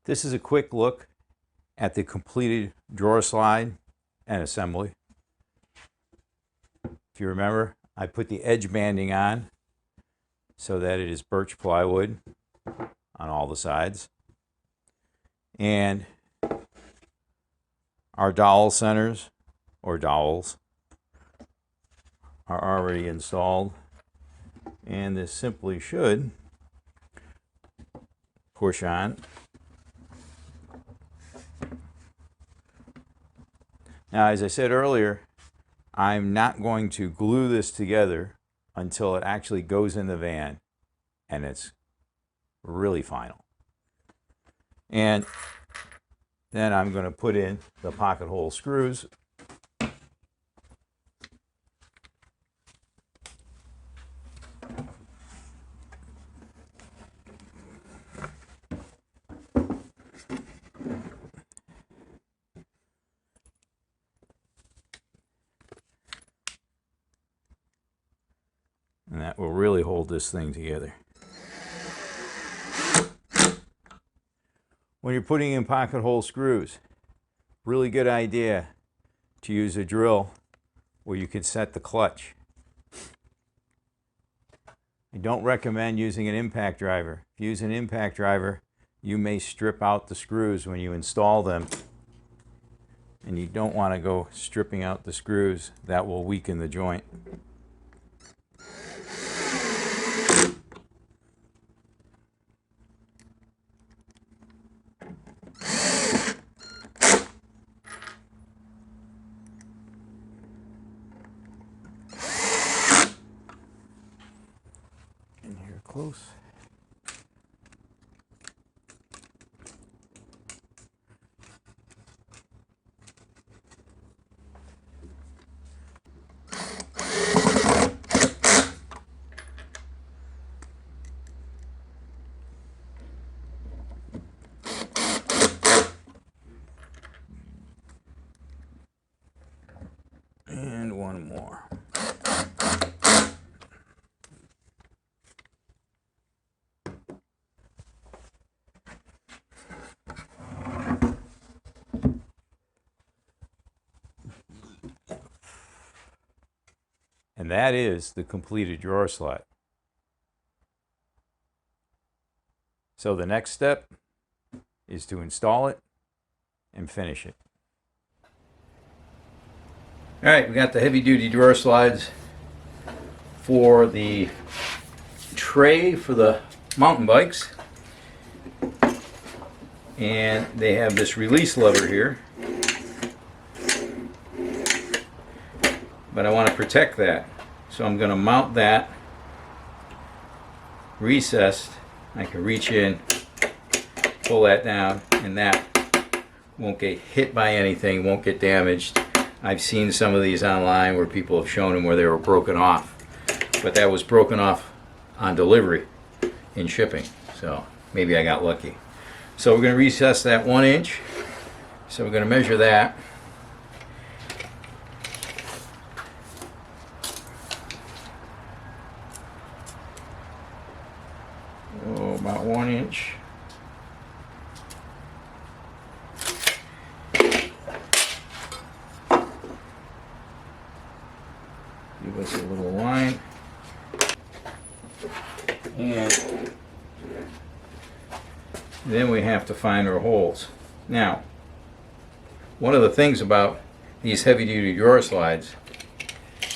This is a quick look at the completed drawer slide and assembly. If you remember, I put the edge banding on so that it is birch plywood on all the sides. And our dowel centers, or dowels, are already installed. And this simply should push on. Now, as I said earlier, I'm not going to glue this together until it actually goes in the van and it's really final. And then I'm going to put in the pocket hole screws. And that will really hold this thing together. When you're putting in pocket hole screws, really good idea to use a drill where you can set the clutch. I don't recommend using an impact driver. If you use an impact driver, you may strip out the screws when you install them, and you don't want to go stripping out the screws. That will weaken the joint. In here close. And one more. And that is the completed drawer slide. So the next step is to install it and finish it. All right, we got the heavy duty drawer slides for the tray for the mountain bikes. And they have this release lever here. But I want to protect that. So I'm going to mount that recessed. I can reach in, pull that down, and that won't get hit by anything, won't get damaged. I've seen some of these online where people have shown them where they were broken off. But that was broken off on delivery in shipping. So maybe I got lucky. So we're going to recess that 1 inch. So we're going to measure that. Oh, about 1 inch. Give us a little line. And then we have to find our holes. Now, one of the things about these heavy duty drawer slides,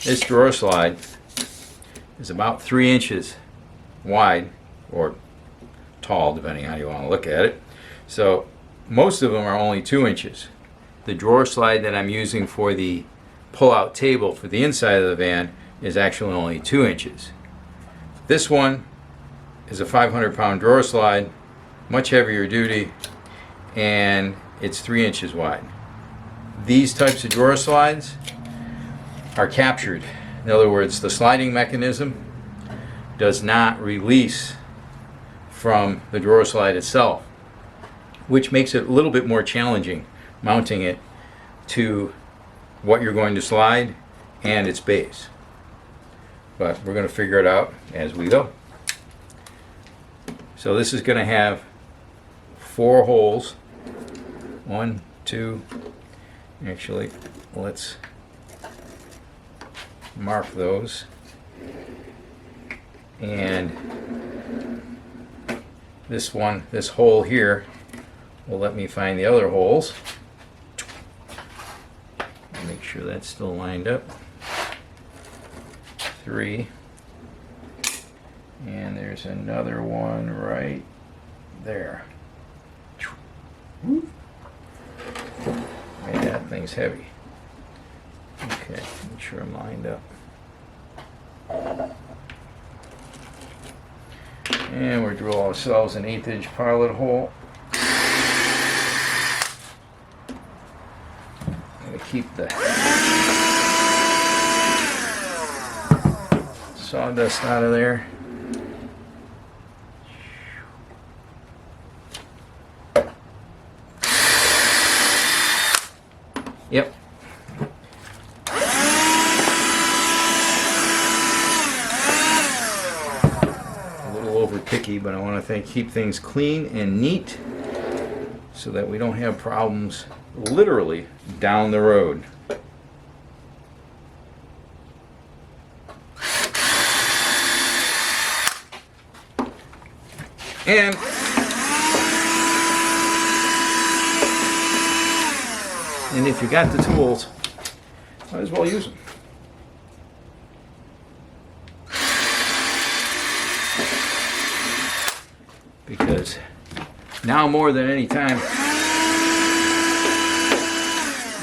this drawer slide is about 3 inches wide, or tall, depending on how you want to look at it. So most of them are only 2 inches. The drawer slide that I'm using for the pull-out table for the inside of the van is actually only 2 inches. This one is a 500-pound drawer slide, much heavier duty, and it's 3 inches wide. These types of drawer slides are captured. In other words, the sliding mechanism does not release from the drawer slide itself, which makes it a little bit more challenging mounting it to what you're going to slide and its base. But we're going to figure it out as we go. So this is going to have 4 holes. 1, 2, actually, let's mark those. And this hole here will let me find the other holes. Make sure that's still lined up. 3. And there's another one right there. Man, that thing's heavy. Okay, make sure I'm lined up. And we'll drill ourselves an 1/8 inch pilot hole. I'm going to keep the sawdust out of there. Yep. A little over picky, but I want to keep things clean and neat so that we don't have problems literally down the road. And if you got the tools, might as well use them. Because now more than any time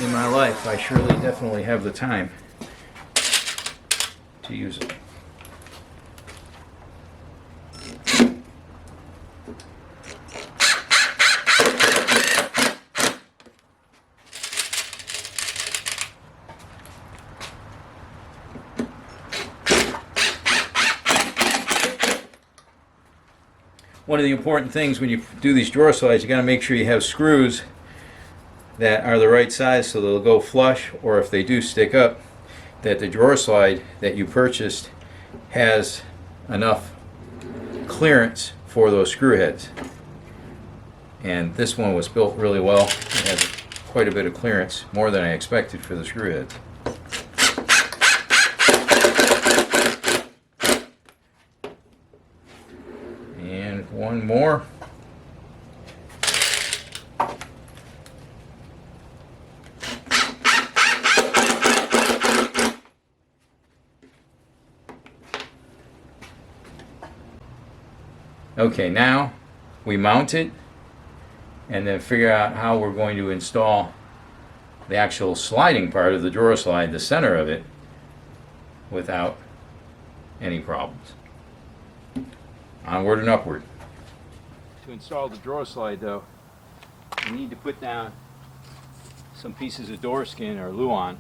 in my life, I surely definitely have the time to use it. One of the important things when you do these drawer slides, you got to make sure you have screws that are the right size so they'll go flush, or if they do stick up, that the drawer slide that you purchased has enough clearance for those screw heads. And this one was built really well. It has quite a bit of clearance, more than I expected for the screw heads. And one more. Okay, now we mount it and then figure out how we're going to install the actual sliding part of the drawer slide, the center of it, without any problems. Onward and upward. To install the drawer slide though, you need to put down some pieces of door skin or luan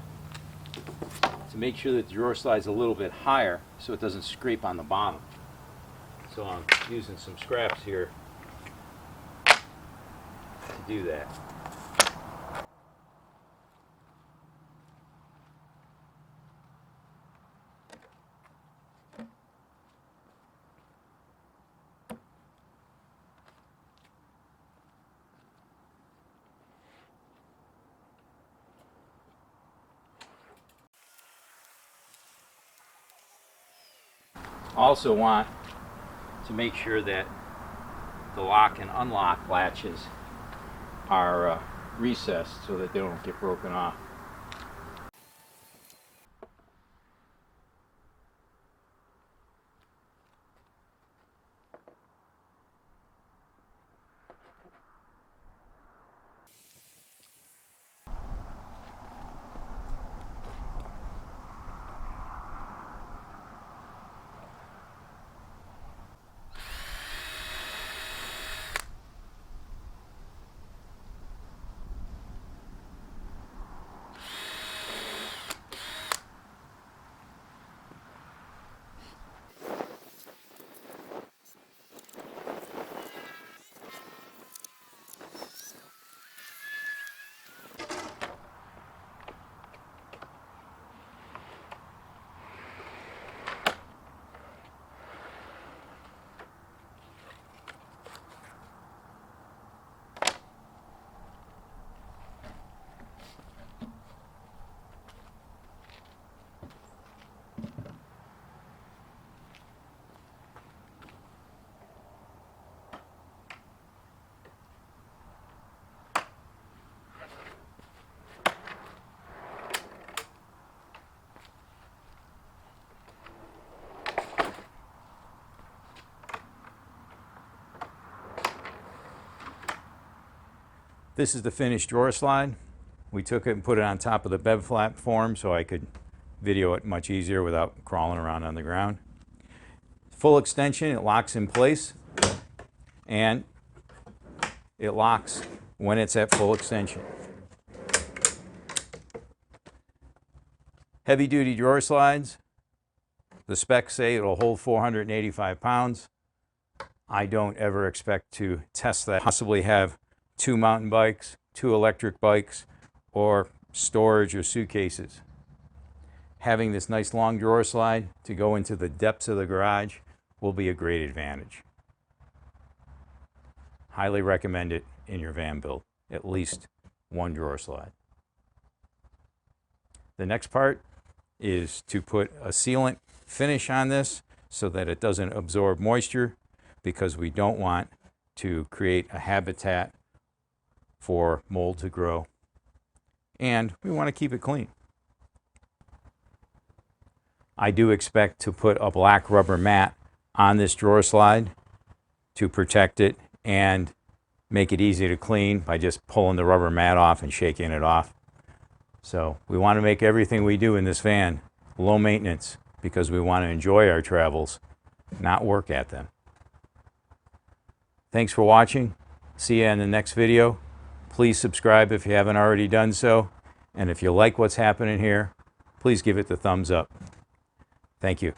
to make sure that the drawer slide's a little bit higher so it doesn't scrape on the bottom. So I'm using some scraps here to do that. Also want to make sure that the lock and unlock latches are recessed so that they don't get broken off. This is the finished drawer slide. We took it and put it on top of the bed platform so I could video it much easier without crawling around on the ground. Full extension, it locks in place, and it locks when it's at full extension. Heavy duty drawer slides. The specs say it'll hold 485 pounds. I don't ever expect to test that. Possibly have 2 mountain bikes, 2 electric bikes, or storage or suitcases. Having this nice long drawer slide to go into the depths of the garage will be a great advantage. Highly recommend it in your van build. At least one drawer slide. The next part is to put a sealant finish on this so that it doesn't absorb moisture, because we don't want to create a habitat for mold to grow, and we want to keep it clean. I do expect to put a black rubber mat on this drawer slide to protect it and make it easy to clean by just pulling the rubber mat off and shaking it off. So we want to make everything we do in this van low maintenance, because we want to enjoy our travels, not work at them. Thanks for watching. See you in the next video. Please subscribe if you haven't already done so. And if you like what's happening here, please give it the thumbs up. Thank you.